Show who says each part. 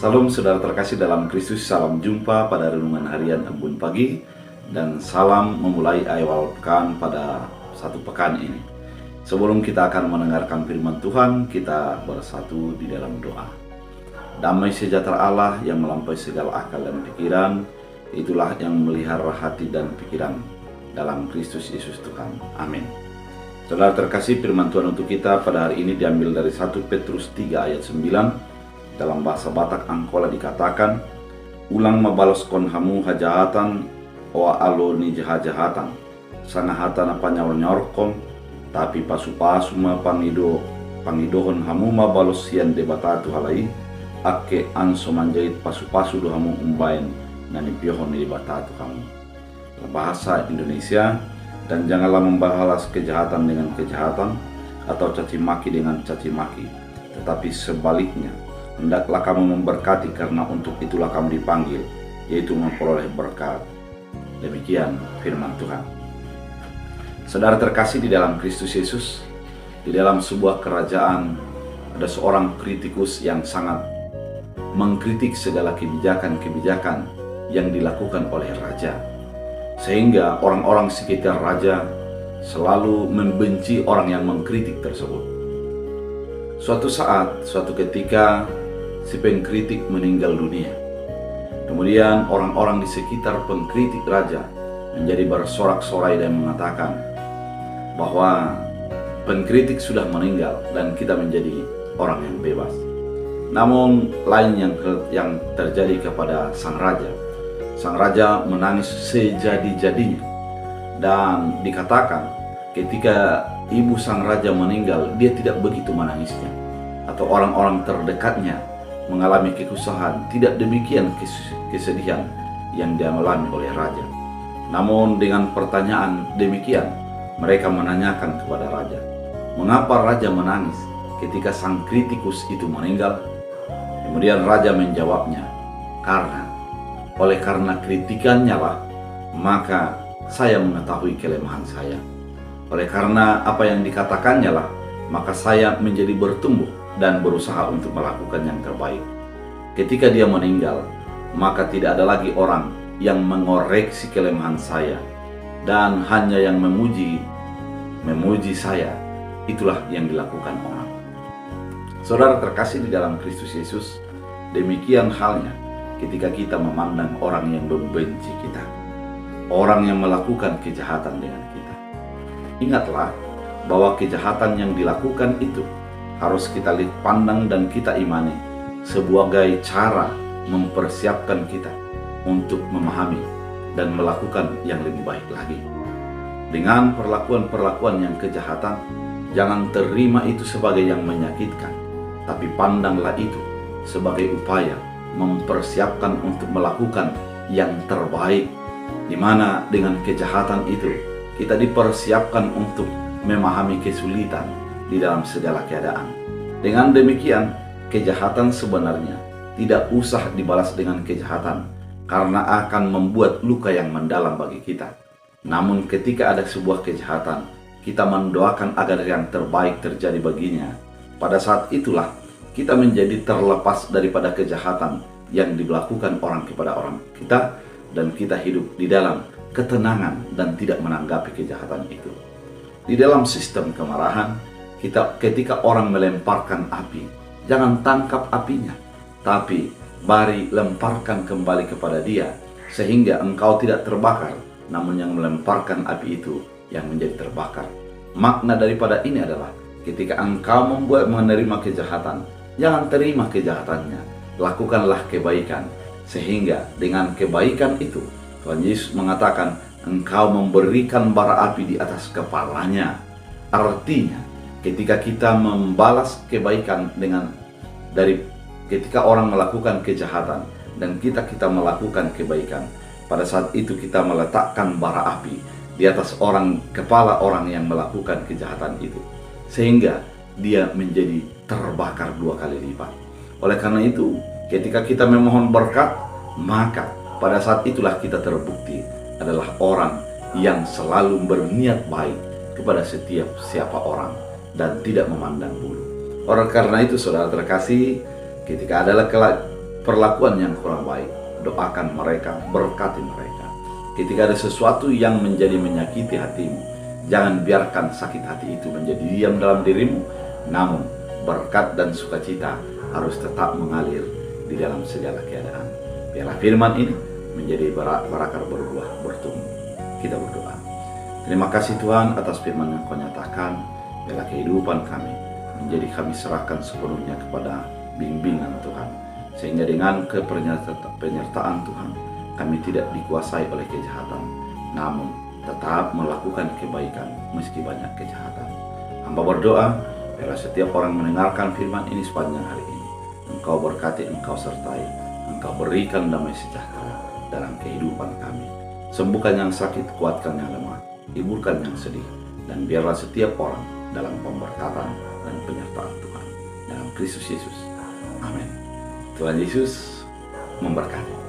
Speaker 1: Salam saudara terkasih dalam Kristus, salam jumpa pada renungan harian Embun Pagi, dan salam memulai awal pekan pada satu pekan ini. Sebelum kita akan mendengarkan firman Tuhan, kita bersatu di dalam doa. Damai sejahtera Allah yang melampaui segala akal dan pikiran, itulah yang memelihara hati dan pikiran dalam Kristus Yesus Tuhan. Amin. Saudara terkasih, firman Tuhan untuk kita pada hari ini diambil dari 1 Petrus 3 ayat 9. Dalam bahasa Batak Angkola dikatakan, ulang mabalos kon hamu hajahatan oa alo ni jahatan sangahatan apa nyaur-nyaurkom, tapi pasu-pasu ma pangidohon hamu mabalos sian debatatu halai ake anso manjait pasu-pasu do hamu umbain nani piohon ni debatatu kamu. Bahasa Indonesia, dan janganlah membalas kejahatan dengan kejahatan atau caci maki dengan caci maki, tetapi sebaliknya hendaklah kamu memberkati, karena untuk itulah kamu dipanggil, yaitu memperoleh berkat. Demikian firman Tuhan. Saudara terkasih di dalam Kristus Yesus, di dalam sebuah kerajaan ada seorang kritikus yang sangat mengkritik segala kebijakan-kebijakan yang dilakukan oleh raja, sehingga orang-orang sekitar raja selalu membenci orang yang mengkritik tersebut. Suatu saat, suatu ketika, si pengkritik meninggal dunia. Kemudian orang-orang di sekitar pengkritik raja menjadi bersorak-sorai dan mengatakan bahwa pengkritik sudah meninggal dan kita menjadi orang yang bebas. Namun lain yang terjadi kepada sang raja. Sang raja menangis sejadi-jadinya, dan dikatakan ketika ibu sang raja meninggal, dia tidak begitu menangisnya, atau orang-orang terdekatnya mengalami kesusahan, tidak demikian kesedihan yang dialami oleh raja. Namun dengan pertanyaan demikian, mereka menanyakan kepada raja, mengapa raja menangis ketika sang kritikus itu meninggal? Kemudian raja menjawabnya, oleh karena kritikannya lah, maka saya mengetahui kelemahan saya. Oleh karena apa yang dikatakannya lah, maka saya menjadi bertumbuh dan berusaha untuk melakukan yang terbaik. Ketika dia meninggal, maka tidak ada lagi orang yang mengoreksi kelemahan saya, dan hanya yang memuji saya. Itulah yang dilakukan orang. Saudara terkasih di dalam Kristus Yesus, demikian halnya ketika kita memandang orang yang membenci kita, orang yang melakukan kejahatan dengan kita. Ingatlah bahwa kejahatan yang dilakukan itu harus kita lihat, pandang, dan kita imani sebagai cara mempersiapkan kita untuk memahami dan melakukan yang lebih baik lagi. Dengan perlakuan-perlakuan yang kejahatan, jangan terima itu sebagai yang menyakitkan, tapi pandanglah itu sebagai upaya mempersiapkan untuk melakukan yang terbaik, di mana dengan kejahatan itu kita dipersiapkan untuk memahami kesulitan di dalam segala keadaan. Dengan demikian, kejahatan sebenarnya tidak usah dibalas dengan kejahatan, karena akan membuat luka yang mendalam bagi kita. Namun ketika ada sebuah kejahatan, kita mendoakan agar yang terbaik terjadi baginya. Pada saat itulah kita menjadi terlepas daripada kejahatan yang dilakukan orang kepada orang kita, dan kita hidup di dalam ketenangan dan tidak menanggapi kejahatan itu. Di dalam sistem kemarahan, ketika orang melemparkan api, jangan tangkap apinya, tapi mari lemparkan kembali kepada dia, sehingga engkau tidak terbakar, namun yang melemparkan api itu yang menjadi terbakar. Makna daripada ini adalah ketika engkau menerima kejahatan, jangan terima kejahatannya, lakukanlah kebaikan, sehingga dengan kebaikan itu Tuhan Yesus mengatakan engkau memberikan bara api di atas kepalanya. Artinya ketika kita membalas kebaikan ketika orang melakukan kejahatan dan kita melakukan kebaikan, pada saat itu kita meletakkan bara api di atas kepala orang yang melakukan kejahatan itu, sehingga dia menjadi terbakar 2 kali lipat. Oleh karena itu, ketika kita memohon berkat, maka pada saat itulah kita terbukti adalah orang yang selalu berniat baik kepada setiap siapa orang dan tidak memandang bulu. Oleh karena itu, saudara terkasih, ketika adalah perlakuan yang kurang baik, doakan mereka, berkati mereka. Ketika ada sesuatu yang menjadi menyakiti hatimu, jangan biarkan sakit hati itu menjadi diam dalam dirimu, namun berkat dan sukacita harus tetap mengalir di dalam segala keadaan. Biarlah firman ini menjadi berakar berbuah, bertumbuh. Kita berdoa. Terima kasih Tuhan atas firman yang Kau nyatakan. Biarlah kehidupan kami menjadi kami serahkan sepenuhnya kepada bimbingan Tuhan, sehingga dengan penyertaan Tuhan kami tidak dikuasai oleh kejahatan, namun tetap melakukan kebaikan meski banyak kejahatan. Hamba berdoa, biarlah setiap orang mendengarkan firman ini sepanjang hari ini, Engkau berkati, Engkau sertai, Engkau berikan damai sejahtera dalam kehidupan kami. Sembuhkan yang sakit, kuatkan yang lemah, hiburkan yang sedih, dan biarlah setiap orang dalam pemberkatan dan penyertaan Tuhan. Dalam Kristus Yesus. Amin. Tuhan Yesus memberkati.